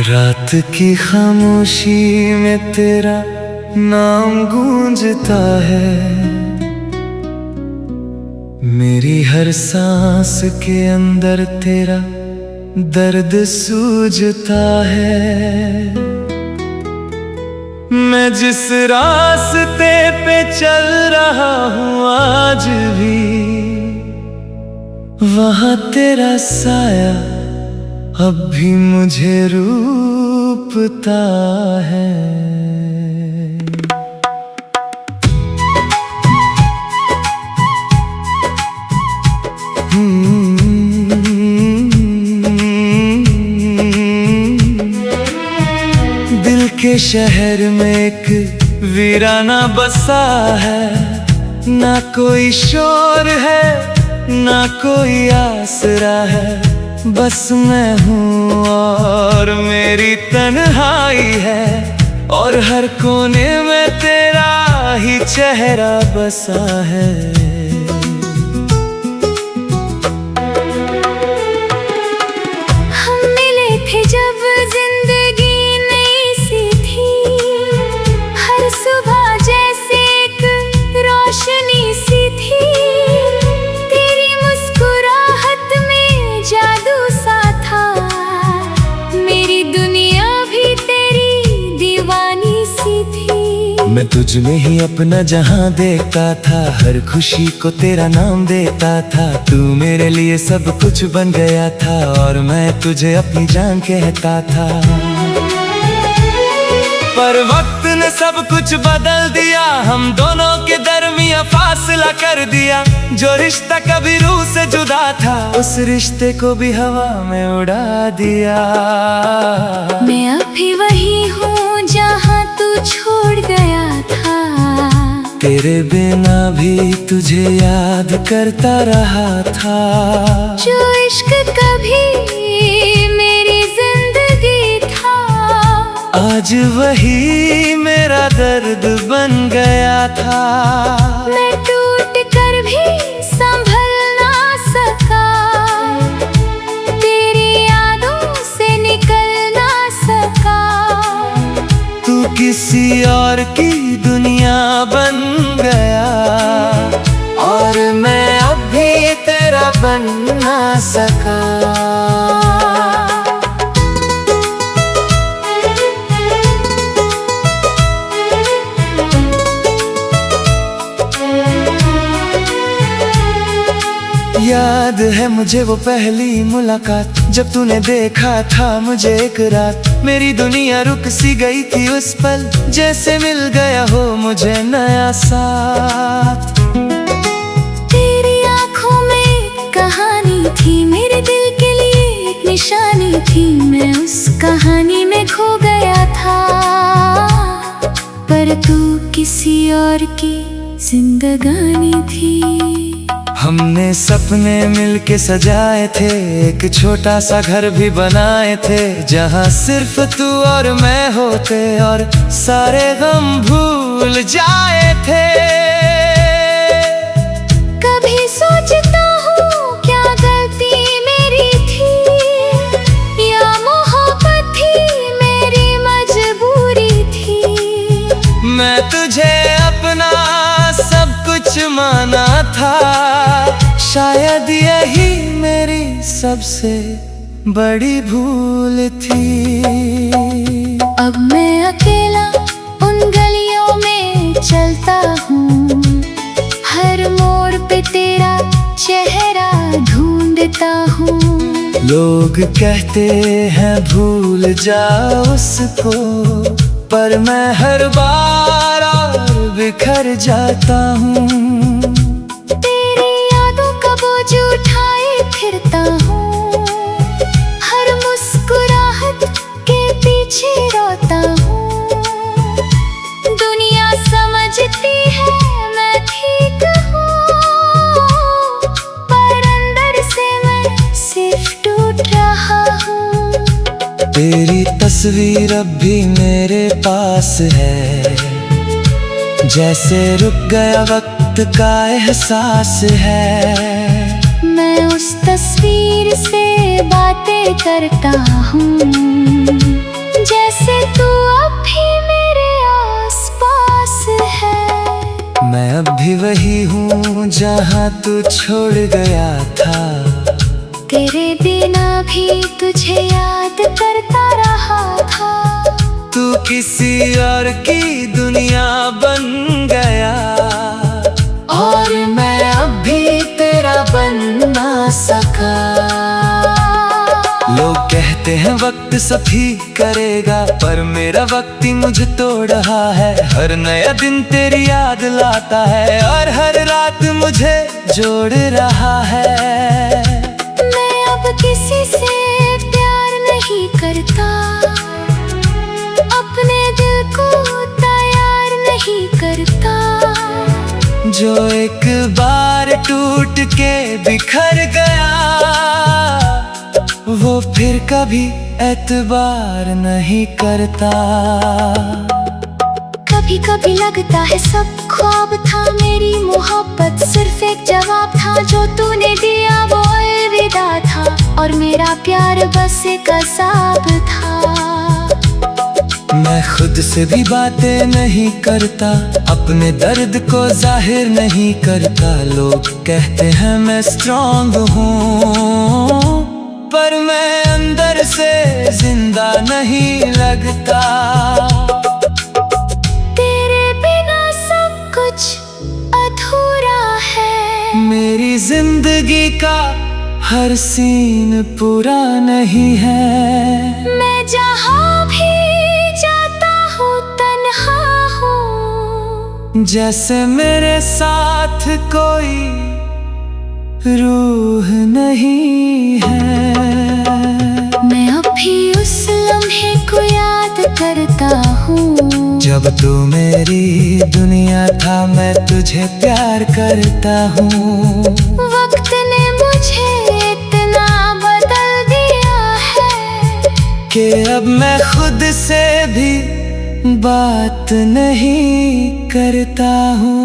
रात की खामोशी में तेरा नाम गूंजता है, मेरी हर सांस के अंदर तेरा दर्द सूझता है। मैं जिस रास्ते पे चल रहा हूँ आज भी, वहाँ तेरा साया अब भी मुझे रूपता है। दिल के शहर में एक वीराना बसा है, ना कोई शोर है ना कोई आसरा है, बस मैं हूँ और मेरी तन्हाई है, और हर कोने में तेरा ही चेहरा बसा है। हम मिले थे जब जिंदगी नई सी थी, हर सुबह जैसे एक रोशनी सी थी, तेरी मुस्कुराहट में जादू सा था, मेरी दुनिया भी तेरी दीवानी सी थी। मैं तुझ में ही अपना जहां देखता था, हर खुशी को तेरा नाम देता था, तू मेरे लिए सब कुछ बन गया था और मैं तुझे अपनी जान कहता था। पर वक्त ने सब कुछ बदल दिया, हम दोनों के दरमियां फासला कर दिया, जो रिश्ता कभी रूह से जुदा था उस रिश्ते को भी हवा में उड़ा दिया। मैं अभी वही हूँ जहाँ तू छोड़ गया था, तेरे बिना भी तुझे याद करता रहा था, जो इश्क कभी मेरी जिंदगी था, आज वही मेरा दर्द बन गया था। मैं टूट कर भी संभल ना सका, तेरी यादों से निकल ना सका, तू किसी और की दुनिया बन गया और मैं अब भी तेरा बन ना सका। याद है मुझे वो पहली मुलाकात, जब तूने देखा था मुझे एक रात, मेरी दुनिया रुक सी गई थी उस पल, जैसे मिल गया हो मुझे नया साथ। तेरी आँखों में कहानी थी, मेरे दिल के लिए एक निशानी थी, मैं उस कहानी में खो गया था, पर तू किसी और की जिंदगानी थी। हमने सपने मिलके सजाए थे, एक छोटा सा घर भी बनाए थे, जहाँ सिर्फ तू और मैं होते और सारे गम भूल जाए थे। कभी सोचता हूँ क्या गलती मेरी थी, या मोहब्बत थी मेरी मजबूरी थी। मैं तुझे अपना सब कुछ माना था, शायद यही मेरी सबसे बड़ी भूल थी। अब मैं अकेला उन गलियों में चलता हूँ, हर मोड़ पे तेरा चेहरा ढूंढता हूँ। लोग कहते हैं भूल जा उसको, पर मैं हर बार और बिखर जाता हूँ। तेरी यादों का बोझ उठाए फिरता हूँ, हर मुस्कुराहट के पीछे रोता हूँ। दुनिया समझती है मैं ठीक हूँ, पर अंदर से मैं सिर्फ टूट रहा हूँ। तेरी तस्वीर अब भी मेरे पास है, जैसे रुक गया वक्त का एहसास है। मैं उस तस्वीर से बातें करता हूँ, जैसे तू अब भी मेरे आसपास है। मैं अब भी वही हूँ जहाँ तू छोड़ गया था। तेरे बिना भी तुझे याद करता रहा था। तू किसी और की दुनिया बन गया, और मैं अब भी तेरा बन ना सका। लोग कहते हैं वक्त सब ठीक करेगा, पर मेरा वक्त ही मुझे तोड़ रहा है। हर नया दिन तेरी याद लाता है, और हर रात मुझे जोड़ रहा है। मैं अब किसी से प्यार नहीं करता, अपने दिल को तैयार नहीं करता। जो एक बार टूट के बिखर गया, वो फिर कभी एतबार नहीं करता। कभी कभी लगता है सब ख्वाब था, मेरी मोहब्बत सिर्फ एक जवाब था। जो तूने दिया वो अलविदा था, और मेरा प्यार बस एक अज़ाब था। मैं खुद से भी बातें नहीं करता, अपने दर्द को जाहिर नहीं करता। लोग कहते हैं मैं स्ट्रॉन्ग हूँ, पर मैं अंदर से जिंदा नहीं लगता। तेरे बिना सब कुछ अधूरा है। मेरी जिंदगी का हर सीन पूरा नहीं है। मैं जहाँ भी जाता हूँ तन्हा हूँ, जैसे मेरे साथ कोई रूह नहीं है। मैं अब भी उस लम्हे को याद करता हूँ, जब तू मेरी दुनिया था, मैं तुझे प्यार करता हूँ। वक्त ने मुझे इतना बदल दिया है कि अब मैं खुद से भी बात नहीं करता हूँ।